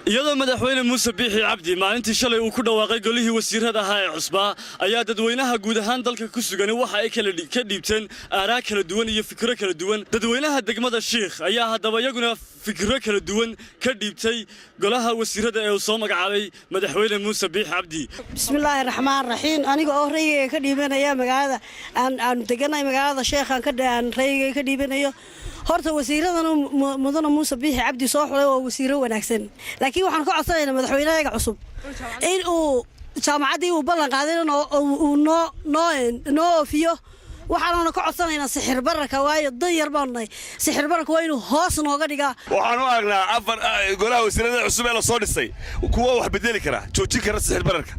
iyadoo madaxweyne Muuse Biixi Cabdi maalintii shalay uu ku dhawaaqay golihii wasiirada ahaa ee cusbaa ayaa dadweynaha guud ahaan dalka ku sugan waxa ay ka dhiibteen aaraa kala duwan iyo fikiro kala duwan dadweynaha degmada Sheekh ayaa hadaba iyaguna fikiro kala duwan ka dhiibtay golaha wasiirada ee uu soo magacaabay madaxweyne Muuse Biixi Cabdi bismillaahir rahmaanir rahiim aniga oo rayga ka dhiibanaya magaalada aan deganay magaalada Sheekh aan ka rayga ka dhiibanayo horta wasiiradan mudane Muuse Biixi Cabdi soo xulay oo wasiiro wanaagsan laakiin waxaan ka codsanaynaa madaxweynaha cusub in uu jaamacadii uu ballan qaaday oo noo oofiyo waxaan ka codsanaynaa sixir bararka waayo danyar baanay sixir bararka waa inuu hoos nooga dhigaa waxaan u aragnaa afar golaha wasiirada cusub ee la soo dhisay kuwa wax bedeli kara joojin kara sixir bararka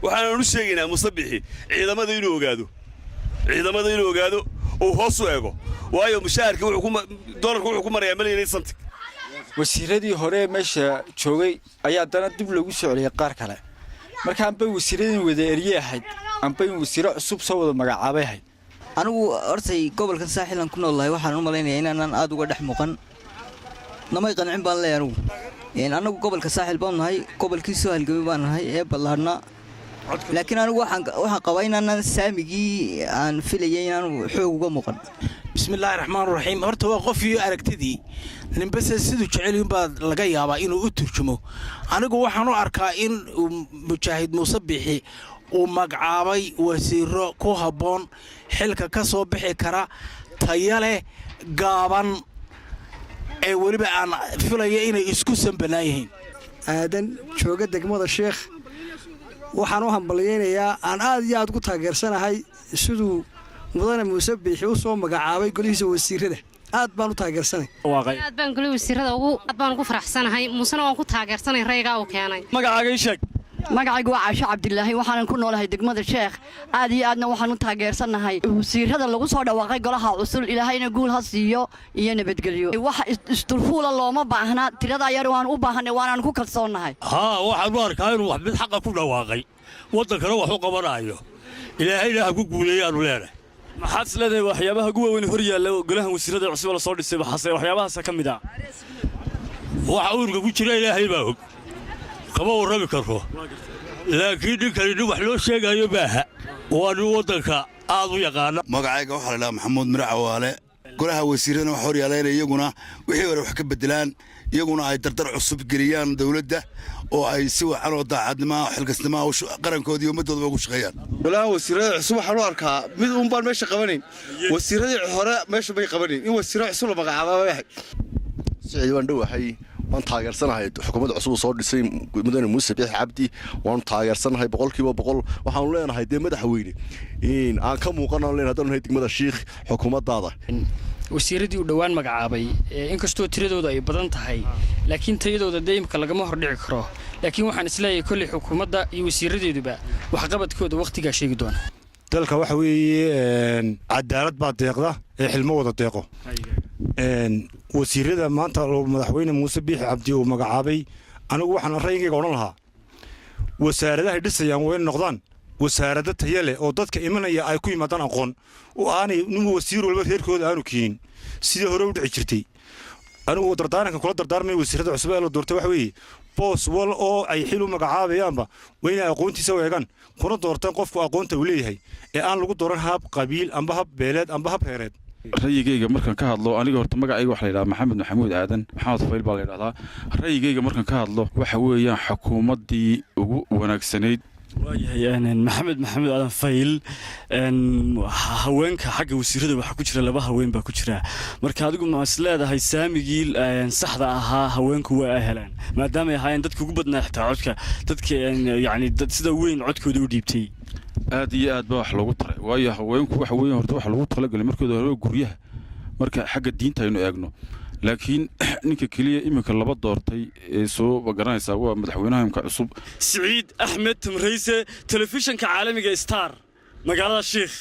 waxaan u sheegaynaa Muuse Biixi ciidamada inuu ogaado oo hoos u eego waayo mushaharka doolarku wuxuu ku marayaa milyan santig wasiiradii hore meesha joogay ayaa dana dib loogu soo celiyay qaar kale marka aan bay wasiiradii wada eriyay ahayd aan bay wasiiro cusub soo wada magacaabay ahayd anigu hortay gobolka saaxilan ku noolahay waxaan u maleynayaa inaan aad uga dhex muuqan namay qancin baan leeyahay anagu gobolka saaxil baan nahay gobolkii soo halgamay baan nahay ee ballaarna laakiin anigu waxaan qabaa inaan saamigii aan filayay inaan xoog uga muuqan bismillaahir rahmaanir rahiim horta waa qof iyo aragtidii ninbase sidoo jecel in baad laga yaabaa inuu u turjumo anigu waxaan u arkaa in mujaahid Muuse Biixi uu magacaabay wasiiro ku haboon xilka ka soo bixi kara tayale gaaban ee waliba aan filayo inay isku sanbanaayihiin aadan jooga degmada Sheekh waxaan u hambalyeeynaa aan aad iyo aad ku taageersanahay sidoo mudane Muuse Biixi u soo magacaabay golihiisa wasiirada aad baan u taageersanay aad baan golihiisa wasiirada aad baan ku faraxsanahay Muusena waan ku taageersanay rayga uu keenay magacaaga sheeg magacaygu waa Caasho Cabdilaahi waxaan ku noolahay degmada Sheekh aad iyo aadna waxaan u taageersanahay wasiirada lagu soo dhawaaqay golaha cusub ilaahayna guul ha siiyo iyo nabadgelyo wax isdulfuula looma baahna tirada yar waan u baahanay waan ku kalsoonahay waxaan u arkaa inuu wax mid xaq ku dhawaaqay wadankana wax u qabanayo ilaahayna ha ku guuleeyaan leeyahay maxaad leedahay waxyaabaha ugu weyn hor yaalla golaha wasiirada cusub la soo dhisay waxyaabahaas ka mid ah waxa urga ku jira ilaahay baa og kama warrami karo laakiin ninkani wax loo sheegayo baaha waa nin wadanka aad u yaqaana magacayga waxaa la dhahaa Maxamuud Miracawaale golaha wasiirada wax hor yaalayna iyaguna wixii hore wax ka bedelaan iyaguna ay dardar cusub geliyaan dawladda oo ay si wacan oo daacadnimo xilkasnimo qarankoodii ummadooda ugu shaqeeyaan golaha wasiirada cusub waxaan u arkaa mid uun baan meesha qabanayn wasiiradii hore meesha bay qabanayn in wasiiro cusub la magacaabo sicid waan dhawahay waan taageersanahay xukuumadda cusub soo dhisay mudane Muuse Biixi Cabdi waan taageersanahay 100% waxaan leenahay madaxweyne in aan ka muuqanaan leenahay degmada Sheekh xukuumaddaada wasiiradii u dhawaan magacaabay inkastoo tiradooda ay badan tahay laakiin tayadooda deemka lagama hor dhici karo laakiin waxaan isleeyahay kulli xukuumadda iyo wasiiradeeduba wax qabadkooda waqtiga sheegi doona dalka waxa weeye cadaalad baa deeqda ee xilmo wada deeqo wasiirada maanta madaxweyne Muuse Biixi Cabdi uu magacaabay anigu waxaan rayigayga oran lahaa wasaaradaha dhisayaan way noqdaan wasaarada tayale oo dadka imanaya ay ku yimaadaan aqoon oo aanay nin wasiir walba reerkooda aanu keenin sidii hore u dhici jirtay anigu dardaaranka kula dardaarmay wasiirada cusub ee la doortay waxa weeye boos wal oo ay xil u magacaabayaanba wayna aqoontiisa weegan kuna doortaan qofku aqoonta uu leeyahay ee aan lagu dooran hab qabiil amba hab beeleed amba hab heereed rayigayga markaan ka hadlo aniga horta magacayga waxa la yiraahdaa Maxamed Maxamuud Aadan Maxamed Fayl baa la yiraahdaa rayigayga markaan ka hadlo waxa weeyaan xukuumaddii ugu wanaagsanayd waayahay maxamed aadan fayl haweenka xagga wasiirada waxa ku jira laba haween baa ku jira marka adigu ma isleedahay saamigii saxda ahaa haweenku waa ay helaan maadaama ay ahaayeen dadka ugu badnaa xitaa codka dadka yani sida weyn codkooda u dhiibtay aad iyo aad baa wax loogu taray waayo haweenku waxa weeyaan horta wax lagu talagalay markooda hore guryaha marka xagga diinta aynu eegno laakiin ninka kaliya imika laba doortay ee soo garanaysa waa madaxweynaha cusub Saciid Axmed Tumrayse telefishinka caalamiga Star magaalada Sheekh